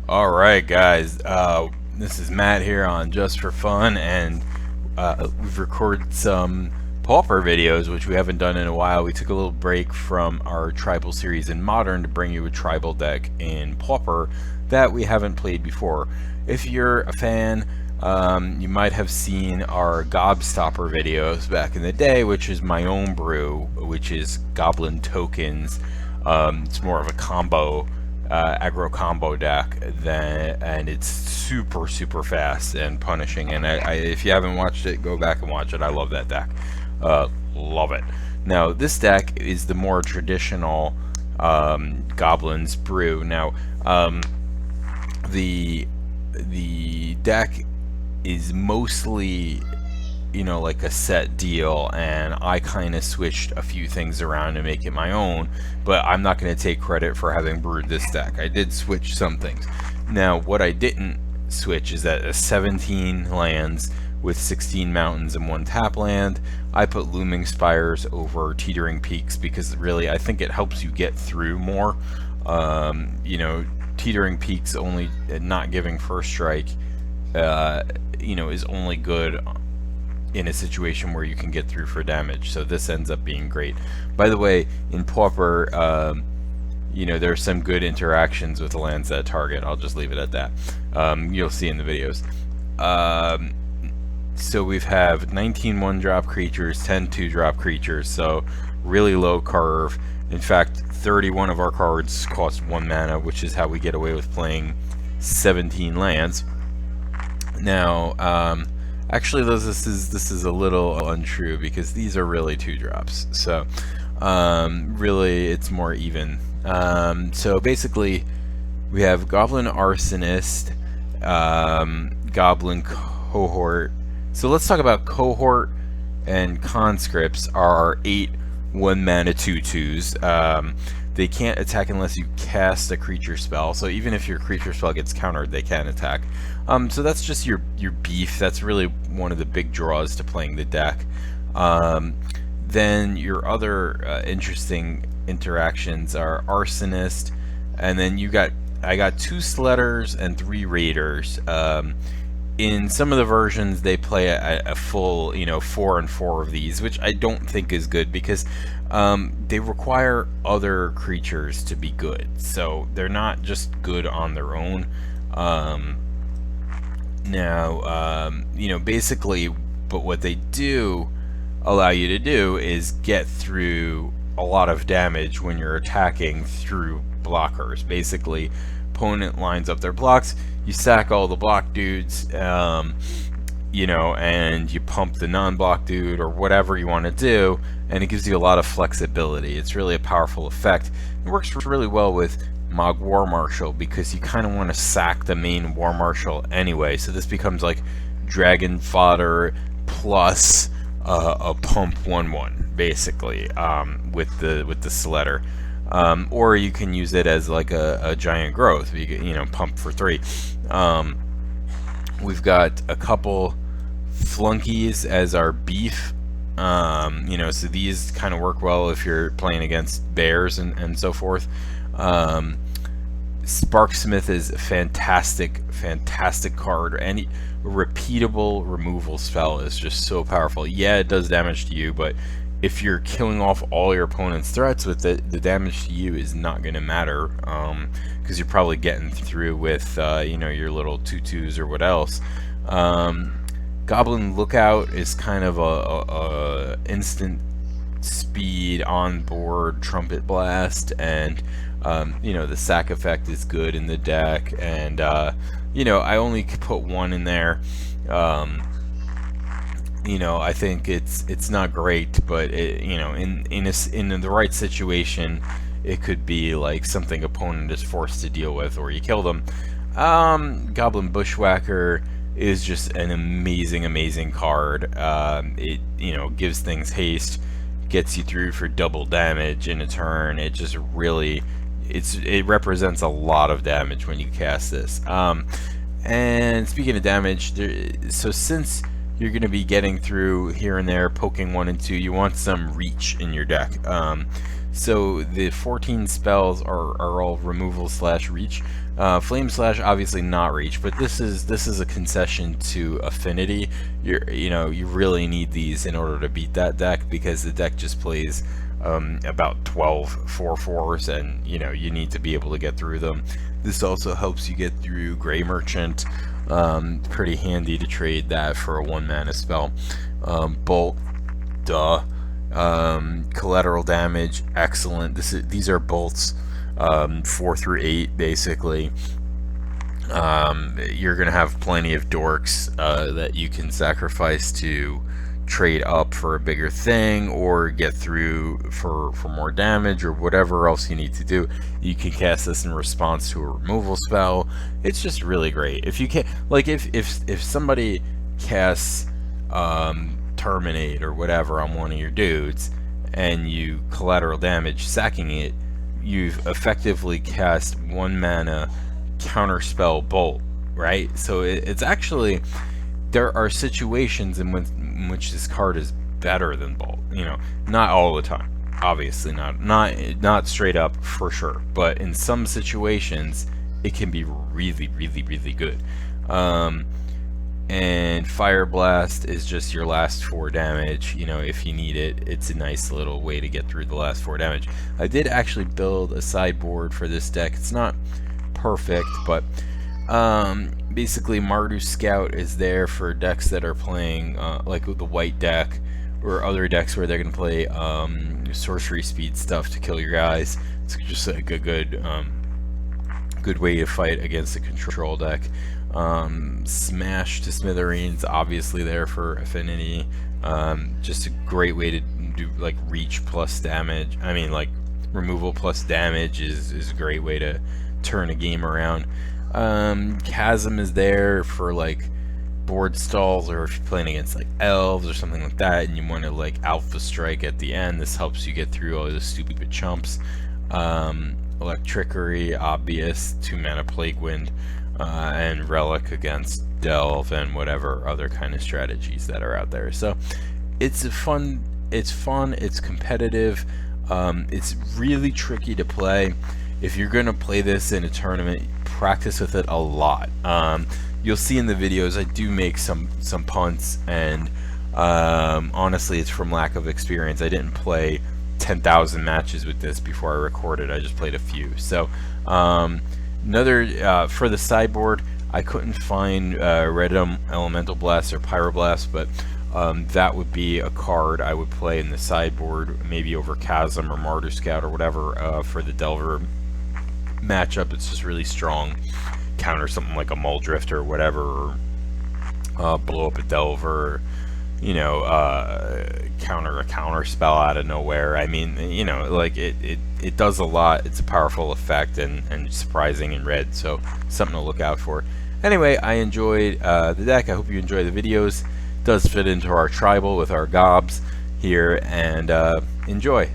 Alright guys, this is Matt here on Just for Fun, and we've recorded some Pauper videos, which we haven't done in a while. We took a little break from our Tribal series in Modern to bring you a Tribal deck in Pauper that we haven't played before. If you're a fan, you might have seen our Gobstopper videos back in the day, which is my own brew, which is Goblin tokens. It's more of a combo aggro combo deck, and it's super fast and punishing. And if you haven't watched it, go back and watch it. I love that deck, love it. Now this deck is the more traditional Goblins brew. Now the deck is mostly, you know, like a set deal, and I kind of switched a few things around to make it my own, but I'm not going to take credit for having brewed this deck. I did switch some things. Now what I didn't switch is that 17 lands with 16 mountains and 1 tap land. I put Looming Spires over Teetering Peaks because really I think it helps you get through more. You know, Teetering Peaks only not giving first strike you know, is only good in a situation where you can get through for damage, so this ends up being great. By the way, in Pauper, you know, there's some good interactions with the lands that target. I'll just leave it at that. You'll see in the videos. So we have 19 1-drop creatures, 10 2-drop creatures, so really low curve. In fact, 31 of our cards cost 1 mana, which is how we get away with playing 17 lands. Now, actually, this is a little untrue because these are really 2-drops. So, really, it's more even. So basically, we have Goblin Arsonist, Goblin Cohort. So let's talk about Cohort and Conscripts are our 8 1-mana 2/2s. They can't attack unless you cast a creature spell, so even if your creature spell gets countered, they can attack. So that's just your beef. That's really one of the big draws to playing the deck. Then your other interesting interactions are Arsonist, and then I got 2 Sledders and 3 Raiders. In some of the versions, they play a full, you know, 4 and 4 of these, which I don't think is good because they require other creatures to be good. So they're not just good on their own. You know, basically, but what they do allow you to do is get through a lot of damage when you're attacking through blockers. Basically, opponent lines up their blocks, you sack all the block dudes, you know, and you pump the non-block dude or whatever you want to do, and it gives you a lot of flexibility. It's really a powerful effect. It works really well with Mog War Marshal because you kind of want to sack the main War Marshal anyway, so this becomes like Dragon Fodder plus a pump 1/1 basically, with the Sledder. Or you can use it as like a giant growth. You know, pump for 3. We've got a couple flunkies as our beef. You know, so these kind of work well if you're playing against bears and so forth. Sparksmith is a fantastic card. Any repeatable removal spell is just so powerful. Yeah, it does damage to you, but if you're killing off all your opponent's threats with it, the damage to you is not going to matter, because you're probably getting through with you know, your little 2/2s or what else. Goblin Lookout is kind of a instant speed on board trumpet blast, and you know, the sack effect is good in the deck, and you know, I only put 1 in there. You know, I think it's not great, but it, you know, in the right situation, it could be like something opponent is forced to deal with, or you kill them. Goblin Bushwhacker is just an amazing card. It, you know, gives things haste, gets you through for double damage in a turn. It just really, it represents a lot of damage when you cast this. And speaking of damage, so since you're going to be getting through here and there, poking 1 and 2, you want some reach in your deck. So the 14 spells are all removal slash reach. Flame slash obviously not reach, but this is a concession to affinity. You really need these in order to beat that deck, because the deck just plays about 12 4/4s, and you need to be able to get through them. This also helps you get through Gray Merchant. Pretty handy to trade that for a 1-mana spell. Bolt, duh. Collateral damage, excellent. These are bolts, 4 through 8 basically. You're gonna have plenty of dorks that you can sacrifice to trade up for a bigger thing, or get through for more damage, or whatever else you need to do. You can cast this in response to a removal spell. It's just really great. If you can, like, if somebody casts Terminate or whatever on one of your dudes, and you collateral damage sacking it, you've effectively cast 1-mana counterspell Bolt, right? So it's actually, there are situations in which this card is better than Bolt. Not all the time, obviously not straight up for sure, but in some situations it can be really, really, really good. And Fire Blast is just your last 4 damage. If you need it, it's a nice little way to get through the last 4 damage. I did actually build a sideboard for this deck. It's not perfect, but basically Mardu Scout is there for decks that are playing like the white deck, or other decks where they're going to play sorcery speed stuff to kill your guys. It's just like a good way to fight against a control deck. Smash to Smithereens, obviously there for affinity. Just a great way to do like reach plus damage. I mean, like, removal plus damage is a great way to turn a game around. Chasm is there for like board stalls, or if you're playing against like elves or something like that, and you want to like alpha strike at the end. This helps you get through all those stupid chumps. Electrickery, obvious, 2-mana Plague Wind, and Relic against Delve, and whatever other kind of strategies that are out there. So it's fun, it's competitive, it's really tricky to play. If you're gonna play this in a tournament, practice with it a lot. You'll see in the videos I do make some punts, and honestly it's from lack of experience. I didn't play 10,000 matches with this before I recorded. I just played a few. So another for the sideboard, I couldn't find Red Elemental Blast or Pyroblast, but that would be a card I would play in the sideboard, maybe over Chasm or Mardu Scout or whatever, for the Delver matchup. It's just really strong. Counter something like a Muldrift or whatever, or blow up a Delver, counter a counter spell out of nowhere. I mean, like it does a lot. It's a powerful effect, and surprising in red, so something to look out for. Anyway, I enjoyed the deck. I hope you enjoy the videos. It does fit into our tribal with our gobs here, and enjoy.